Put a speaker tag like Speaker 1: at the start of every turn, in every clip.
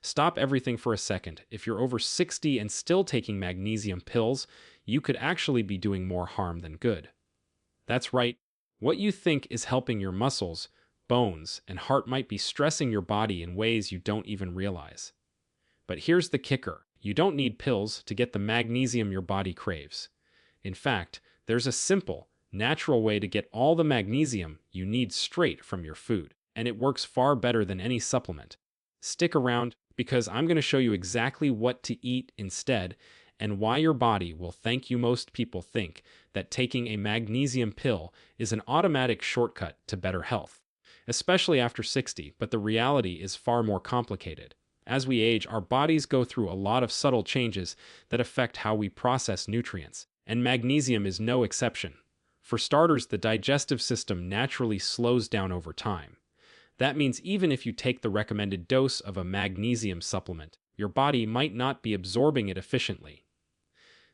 Speaker 1: Stop everything for a second. If you're over 60 and still taking magnesium pills, you could actually be doing more harm than good. That's right. What you think is helping your muscles, bones, and heart might be stressing your body in ways you don't even realize. But here's the kicker. You don't need pills to get the magnesium your body craves. In fact, there's a simple, natural way to get all the magnesium you need straight from your food, and it works far better than any supplement. Stick around, because I'm going to show you exactly what to eat instead and why your body will thank you. Most people think that taking a magnesium pill is an automatic shortcut to better health, especially after 60, but the reality is far more complicated. As we age, our bodies go through a lot of subtle changes that affect how we process nutrients, and magnesium is no exception. For starters, the digestive system naturally slows down over time. That means even if you take the recommended dose of a magnesium supplement, your body might not be absorbing it efficiently.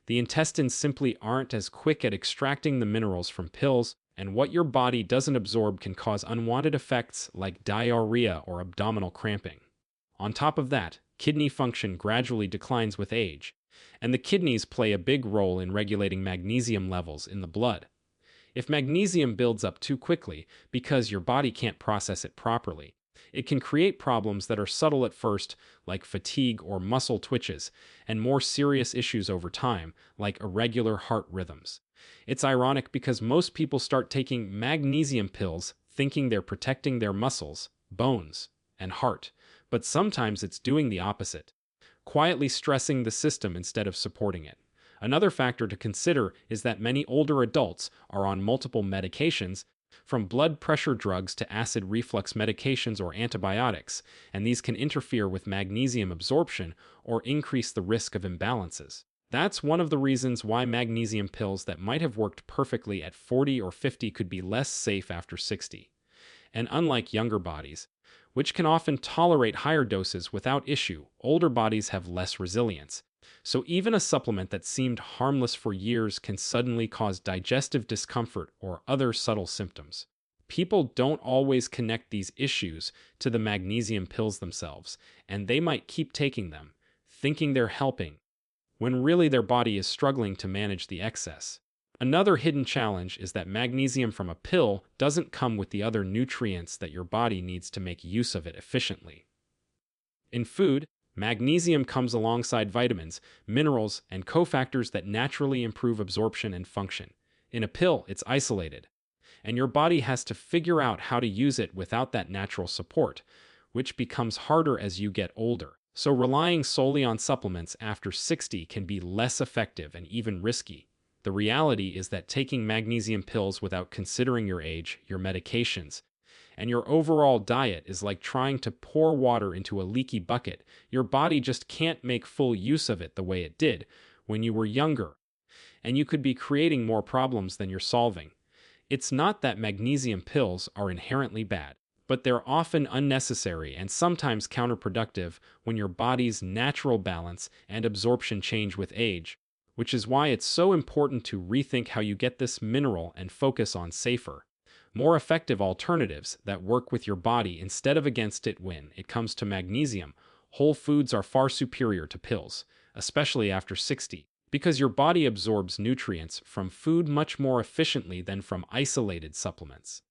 Speaker 1: The intestines simply aren't as quick at extracting the minerals from pills, and what your body doesn't absorb can cause unwanted effects like diarrhea or abdominal cramping. On top of that, kidney function gradually declines with age, and the kidneys play a big role in regulating magnesium levels in the blood. If magnesium builds up too quickly because your body can't process it properly, it can create problems that are subtle at first, like fatigue or muscle twitches, and more serious issues over time, like irregular heart rhythms. It's ironic because most people start taking magnesium pills thinking they're protecting their muscles, bones, and heart, but sometimes it's doing the opposite, quietly stressing the system instead of supporting it. Another factor to consider is that many older adults are on multiple medications, from blood pressure drugs to acid reflux medications or antibiotics, and these can interfere with magnesium absorption or increase the risk of imbalances. That's one of the reasons why magnesium pills that might have worked perfectly at 40 or 50 could be less safe after 60. And unlike younger bodies, which can often tolerate higher doses without issue, older bodies have less resilience. So even a supplement that seemed harmless for years can suddenly cause digestive discomfort or other subtle symptoms. People don't always connect these issues to the magnesium pills themselves, and they might keep taking them, thinking they're helping, when really their body is struggling to manage the excess. Another hidden challenge is that magnesium from a pill doesn't come with the other nutrients that your body needs to make use of it efficiently. In food, magnesium comes alongside vitamins, minerals, and cofactors that naturally improve absorption and function. In a pill, it's isolated, and your body has to figure out how to use it without that natural support, which becomes harder as you get older. So relying solely on supplements after 60 can be less effective and even risky. The reality is that taking magnesium pills without considering your age, your medications, and your overall diet is like trying to pour water into a leaky bucket. Your body just can't make full use of it the way it did when you were younger, and you could be creating more problems than you're solving. It's not that magnesium pills are inherently bad, but they're often unnecessary and sometimes counterproductive when your body's natural balance and absorption change with age, which is why it's so important to rethink how you get this mineral and focus on safer, more effective alternatives that work with your body instead of against it. When it comes to magnesium, whole foods are far superior to pills, especially after 60, because your body absorbs nutrients from food much more efficiently than from isolated supplements.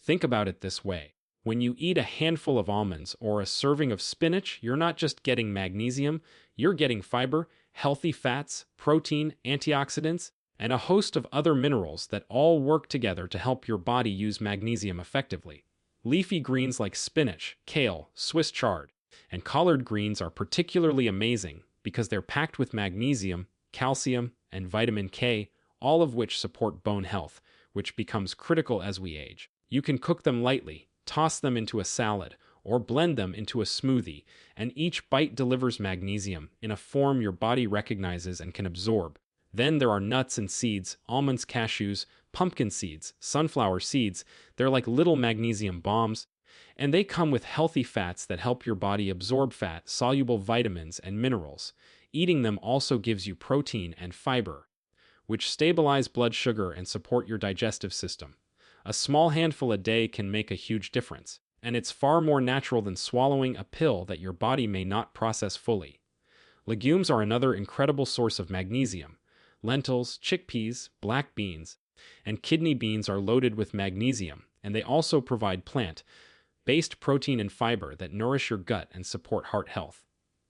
Speaker 1: Think about it this way. When you eat a handful of almonds or a serving of spinach, you're not just getting magnesium, you're getting fiber, healthy fats, protein, antioxidants, and a host of other minerals that all work together to help your body use magnesium effectively. Leafy greens like spinach, kale, Swiss chard, and collard greens are particularly amazing because they're packed with magnesium, calcium, and vitamin K, all of which support bone health, which becomes critical as we age. You can cook them lightly, toss them into a salad, or blend them into a smoothie, and each bite delivers magnesium in a form your body recognizes and can absorb. Then there are nuts and seeds, almonds, cashews, pumpkin seeds, sunflower seeds. They're like little magnesium bombs, and they come with healthy fats that help your body absorb fat, soluble vitamins, and minerals. Eating them also gives you protein and fiber, which stabilize blood sugar and support your digestive system. A small handful a day can make a huge difference. and it's far more natural than swallowing a pill that your body may not process fully. Legumes are another incredible source of magnesium. Lentils, chickpeas, black beans, and kidney beans are loaded with magnesium, and they also provide plant-based protein and fiber that nourish your gut and support heart health.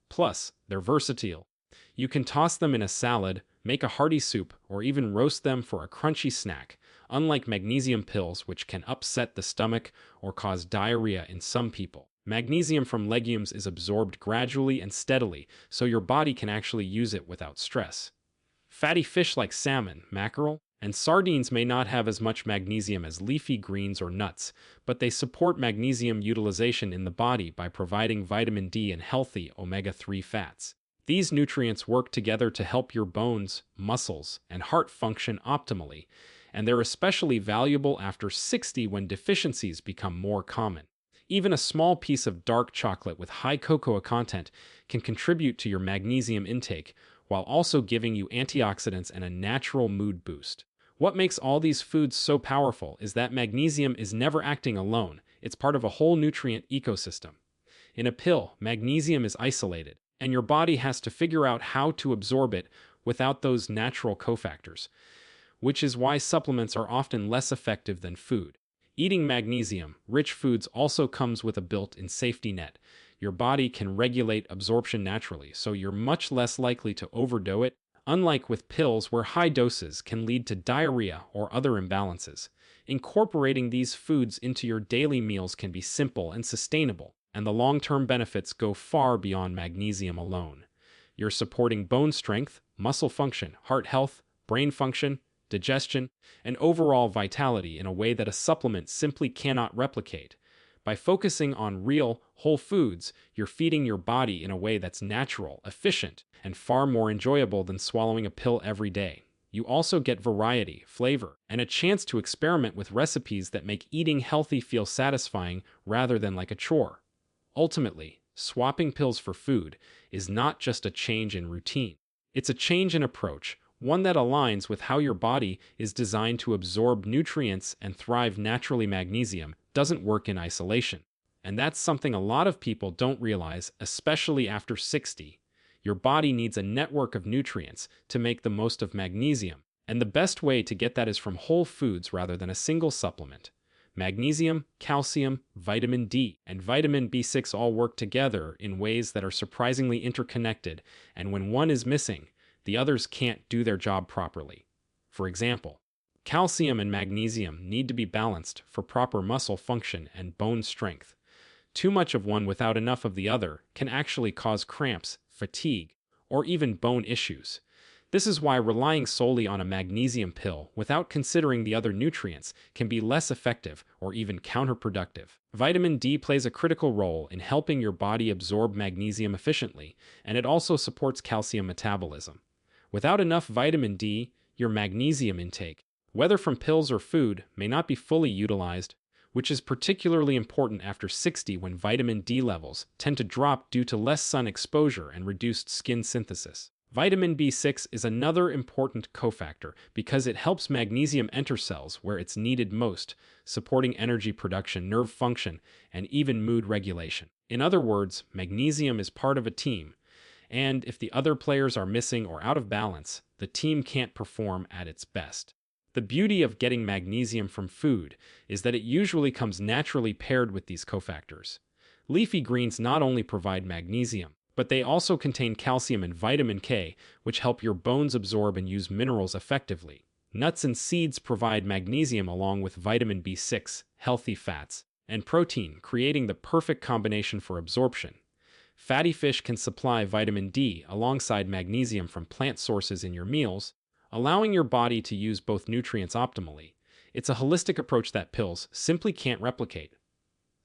Speaker 1: Plus, they're versatile. You can toss them in a salad, make a hearty soup, or even roast them for a crunchy snack, unlike magnesium pills, which can upset the stomach or cause diarrhea in some people. Magnesium from legumes is absorbed gradually and steadily, so your body can actually use it without stress. Fatty fish like salmon, mackerel, and sardines may not have as much magnesium as leafy greens or nuts, but they support magnesium utilization in the body by providing vitamin D and healthy omega-3 fats. These nutrients work together to help your bones, muscles, and heart function optimally, and they're especially valuable after 60 when deficiencies become more common. Even a small piece of dark chocolate with high cocoa content can contribute to your magnesium intake, while also giving you antioxidants and a natural mood boost. What makes all these foods so powerful is that magnesium is never acting alone, it's part of a whole nutrient ecosystem. In a pill, magnesium is isolated, and your body has to figure out how to absorb it without those natural cofactors, which is why supplements are often less effective than food. Eating magnesium-rich foods also comes with a built-in safety net. Your body can regulate absorption naturally, so you're much less likely to overdo it, unlike with pills where high doses can lead to diarrhea or other imbalances. Incorporating these foods into your daily meals can be simple and sustainable, and the long-term benefits go far beyond magnesium alone. You're supporting bone strength, muscle function, heart health, brain function, digestion, and overall vitality in a way that a supplement simply cannot replicate. By focusing on real, whole foods, you're feeding your body in a way that's natural, efficient, and far more enjoyable than swallowing a pill every day. You also get variety, flavor, and a chance to experiment with recipes that make eating healthy feel satisfying rather than like a chore. Ultimately, swapping pills for food is not just a change in routine. It's a change in approach, one that aligns with how your body is designed to absorb nutrients and thrive naturally. Magnesium doesn't work in isolation, and that's something a lot of people don't realize, especially after 60. Your body needs a network of nutrients to make the most of magnesium, and the best way to get that is from whole foods rather than a single supplement. Magnesium, calcium, vitamin D, and vitamin B6 all work together in ways that are surprisingly interconnected, and when one is missing, the others can't do their job properly. For example, calcium and magnesium need to be balanced for proper muscle function and bone strength. Too much of one without enough of the other can actually cause cramps, fatigue, or even bone issues. This is why relying solely on a magnesium pill without considering the other nutrients can be less effective or even counterproductive. Vitamin D plays a critical role in helping your body absorb magnesium efficiently, and it also supports calcium metabolism. Without enough vitamin D, your magnesium intake, whether from pills or food, may not be fully utilized, which is particularly important after 60 when vitamin D levels tend to drop due to less sun exposure and reduced skin synthesis. Vitamin B6 is another important cofactor because it helps magnesium enter cells where it's needed most, supporting energy production, nerve function, and even mood regulation. In other words, magnesium is part of a team, and if the other players are missing or out of balance, the team can't perform at its best. The beauty of getting magnesium from food is that it usually comes naturally paired with these cofactors. Leafy greens not only provide magnesium, but they also contain calcium and vitamin K, which help your bones absorb and use minerals effectively. Nuts and seeds provide magnesium along with vitamin B6, healthy fats, and protein, creating the perfect combination for absorption. Fatty fish can supply vitamin D alongside magnesium from plant sources in your meals, allowing your body to use both nutrients optimally. It's a holistic approach that pills simply can't replicate.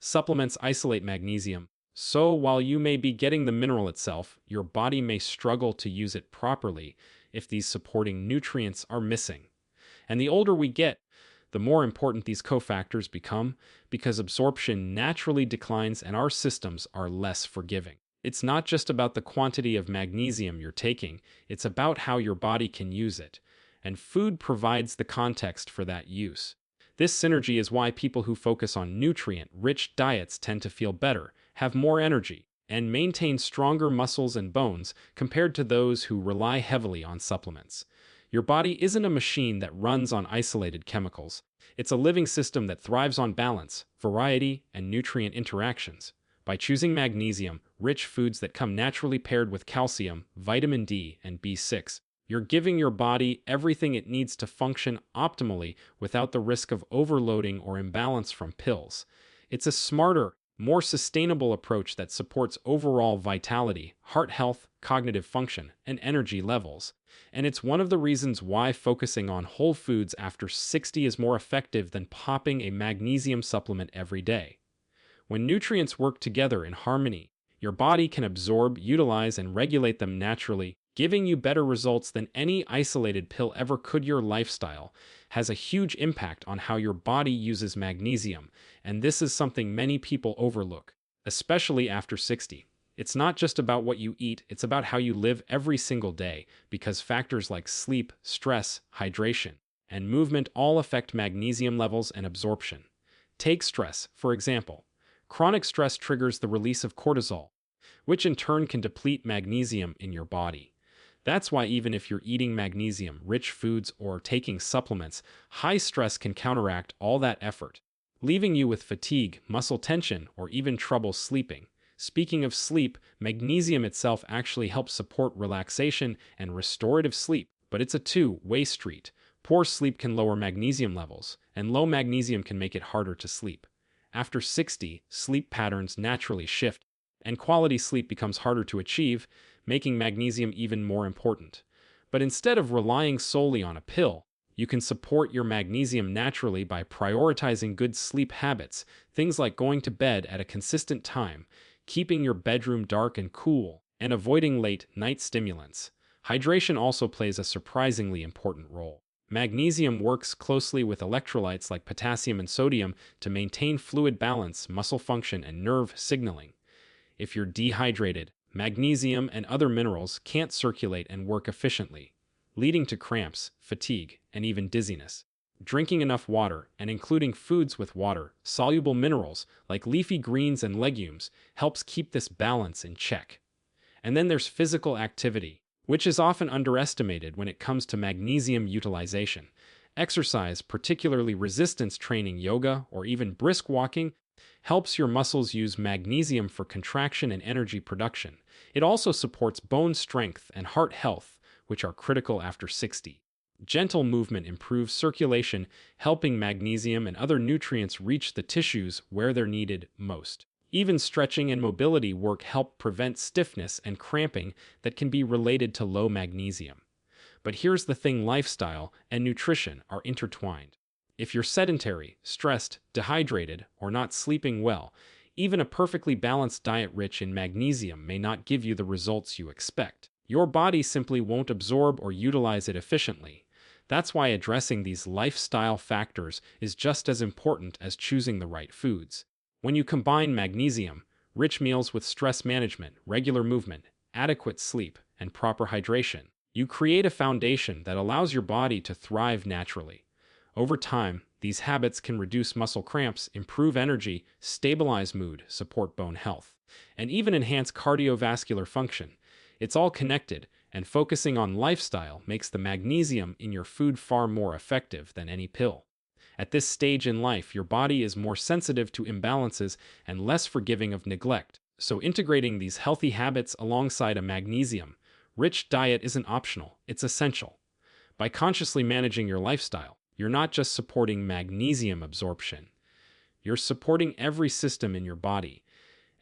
Speaker 1: Supplements isolate magnesium, so while you may be getting the mineral itself, your body may struggle to use it properly if these supporting nutrients are missing. And the older we get, the more important these cofactors become because absorption naturally declines and our systems are less forgiving. It's not just about the quantity of magnesium you're taking, it's about how your body can use it, and food provides the context for that use. This synergy is why people who focus on nutrient-rich diets tend to feel better, have more energy, and maintain stronger muscles and bones compared to those who rely heavily on supplements. Your body isn't a machine that runs on isolated chemicals. It's a living system that thrives on balance, variety, and nutrient interactions. By choosing magnesium-rich foods that come naturally paired with calcium, vitamin D, and B6, you're giving your body everything it needs to function optimally without the risk of overloading or imbalance from pills. It's a smarter, more sustainable approach that supports overall vitality, heart health, cognitive function, and energy levels. And it's one of the reasons why focusing on whole foods after 60 is more effective than popping a magnesium supplement every day. When nutrients work together in harmony, your body can absorb, utilize, and regulate them naturally, giving you better results than any isolated pill ever could. Your lifestyle has a huge impact on how your body uses magnesium, and this is something many people overlook, especially after 60. It's not just about what you eat, it's about how you live every single day, because factors like sleep, stress, hydration, and movement all affect magnesium levels and absorption. Take stress, for example. Chronic stress triggers the release of cortisol, which in turn can deplete magnesium in your body. That's why even if you're eating magnesium-rich foods or taking supplements, high stress can counteract all that effort, leaving you with fatigue, muscle tension, or even trouble sleeping. Speaking of sleep, magnesium itself actually helps support relaxation and restorative sleep, but it's a two-way street. Poor sleep can lower magnesium levels, and low magnesium can make it harder to sleep. After 60, sleep patterns naturally shift, and quality sleep becomes harder to achieve, making magnesium even more important. But instead of relying solely on a pill, you can support your magnesium naturally by prioritizing good sleep habits, things like going to bed at a consistent time, keeping your bedroom dark and cool, and avoiding late-night stimulants. Hydration also plays a surprisingly important role. Magnesium works closely with electrolytes like potassium and sodium to maintain fluid balance, muscle function, and nerve signaling. If you're dehydrated, magnesium and other minerals can't circulate and work efficiently, leading to cramps, fatigue, and even dizziness. Drinking enough water, and including foods with water-soluble minerals like leafy greens and legumes, helps keep this balance in check. And then there's physical activity, which is often underestimated when it comes to magnesium utilization. Exercise, particularly resistance training, yoga, or even brisk walking, helps your muscles use magnesium for contraction and energy production. It also supports bone strength and heart health, which are critical after 60. Gentle movement improves circulation, helping magnesium and other nutrients reach the tissues where they're needed most. Even stretching and mobility work help prevent stiffness and cramping that can be related to low magnesium. But here's the thing: lifestyle and nutrition are intertwined. If you're sedentary, stressed, dehydrated, or not sleeping well, even a perfectly balanced diet rich in magnesium may not give you the results you expect. Your body simply won't absorb or utilize it efficiently. That's why addressing these lifestyle factors is just as important as choosing the right foods. When you combine magnesium-rich meals with stress management, regular movement, adequate sleep, and proper hydration, you create a foundation that allows your body to thrive naturally. Over time, these habits can reduce muscle cramps, improve energy, stabilize mood, support bone health, and even enhance cardiovascular function. It's all connected, and focusing on lifestyle makes the magnesium in your food far more effective than any pill. At this stage in life, your body is more sensitive to imbalances and less forgiving of neglect, so integrating these healthy habits alongside a magnesium-rich diet isn't optional, it's essential. By consciously managing your lifestyle, you're not just supporting magnesium absorption, you're supporting every system in your body,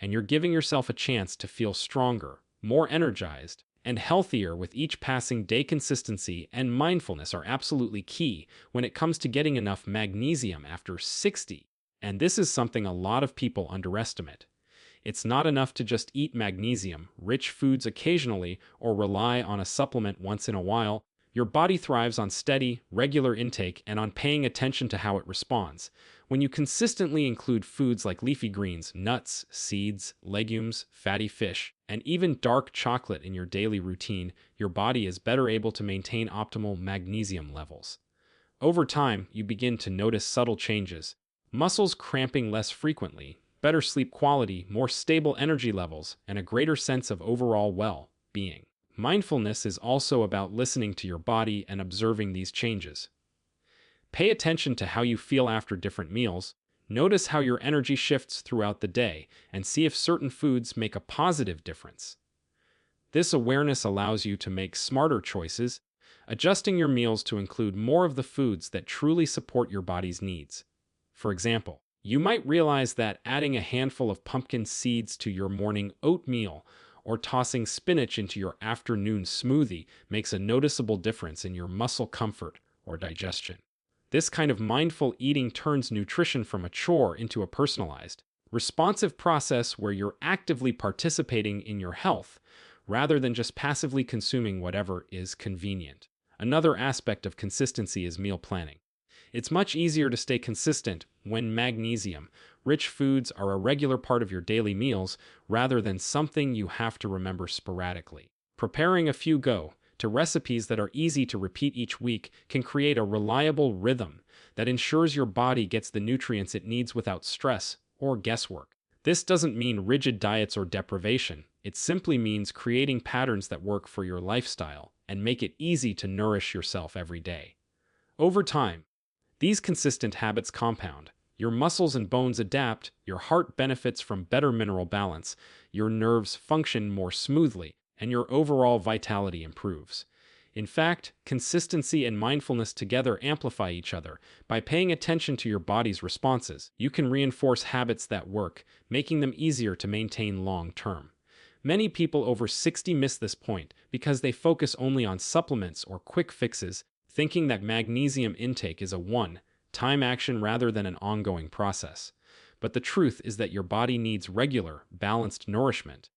Speaker 1: and you're giving yourself a chance to feel stronger, more energized, and healthier with each passing day. Consistency and mindfulness are absolutely key when it comes to getting enough magnesium after 60, and this is something a lot of people underestimate. It's not enough to just eat magnesium-rich foods occasionally or rely on a supplement once in a while. Your body thrives on steady, regular intake and on paying attention to how it responds. When you consistently include foods like leafy greens, nuts, seeds, legumes, fatty fish, and even dark chocolate in your daily routine, your body is better able to maintain optimal magnesium levels. Over time, you begin to notice subtle changes. Muscles cramping less frequently, better sleep quality, more stable energy levels, and a greater sense of overall well-being. Mindfulness is also about listening to your body and observing these changes. Pay attention to how you feel after different meals. Notice how your energy shifts throughout the day and see if certain foods make a positive difference. This awareness allows you to make smarter choices, adjusting your meals to include more of the foods that truly support your body's needs. For example, you might realize that adding a handful of pumpkin seeds to your morning oatmeal or tossing spinach into your afternoon smoothie makes a noticeable difference in your muscle comfort or digestion. This kind of mindful eating turns nutrition from a chore into a personalized, responsive process where you're actively participating in your health rather than just passively consuming whatever is convenient. Another aspect of consistency is meal planning. It's much easier to stay consistent when magnesium-rich foods are a regular part of your daily meals rather than something you have to remember sporadically. Preparing a few go-to recipes that are easy to repeat each week can create a reliable rhythm that ensures your body gets the nutrients it needs without stress or guesswork. This doesn't mean rigid diets or deprivation. It simply means creating patterns that work for your lifestyle and make it easy to nourish yourself every day. Over time, these consistent habits compound. Your muscles and bones adapt, your heart benefits from better mineral balance, your nerves function more smoothly, and your overall vitality improves. In fact, consistency and mindfulness together amplify each other. By paying attention to your body's responses, you can reinforce habits that work, making them easier to maintain long term. Many people over 60 miss this point because they focus only on supplements or quick fixes, thinking that magnesium intake is a one-time action rather than an ongoing process. But the truth is that your body needs regular, balanced nourishment,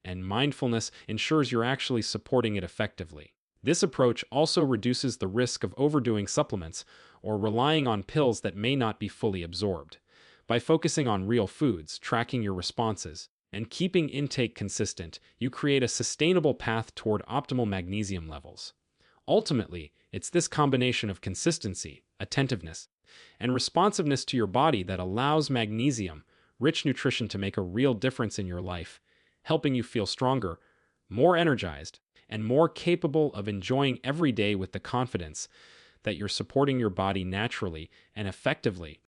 Speaker 1: and mindfulness ensures you're actually supporting it effectively. This approach also reduces the risk of overdoing supplements or relying on pills that may not be fully absorbed. By focusing on real foods, tracking your responses, and keeping intake consistent, you create a sustainable path toward optimal magnesium levels. Ultimately, it's this combination of consistency, attentiveness, and responsiveness to your body that allows magnesium-rich nutrition to make a real difference in your life, helping you feel stronger, more energized, and more capable of enjoying every day with the confidence that you're supporting your body naturally and effectively.